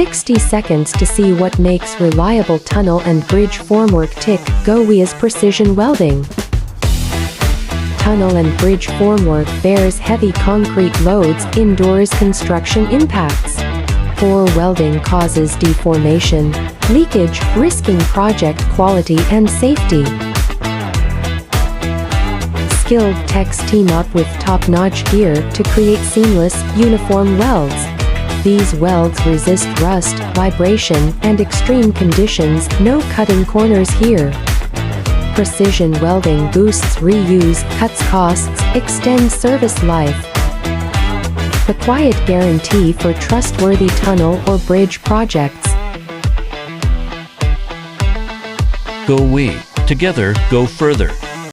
60 seconds to see what makes reliable tunnel and bridge formwork tick. GOWE is precision welding. Tunnel and bridge formwork bears heavy concrete loads, indoors construction impacts. Poor welding causes deformation, leakage, risking project quality and safety. Skilled techs team up with top-notch gear to create seamless, uniform welds. These welds resist rust, vibration, and extreme conditions. No cutting corners here. Precision welding boosts reuse, cuts costs, extends service life. The quiet guarantee for trustworthy tunnel or bridge projects. GOWE. Together, go further.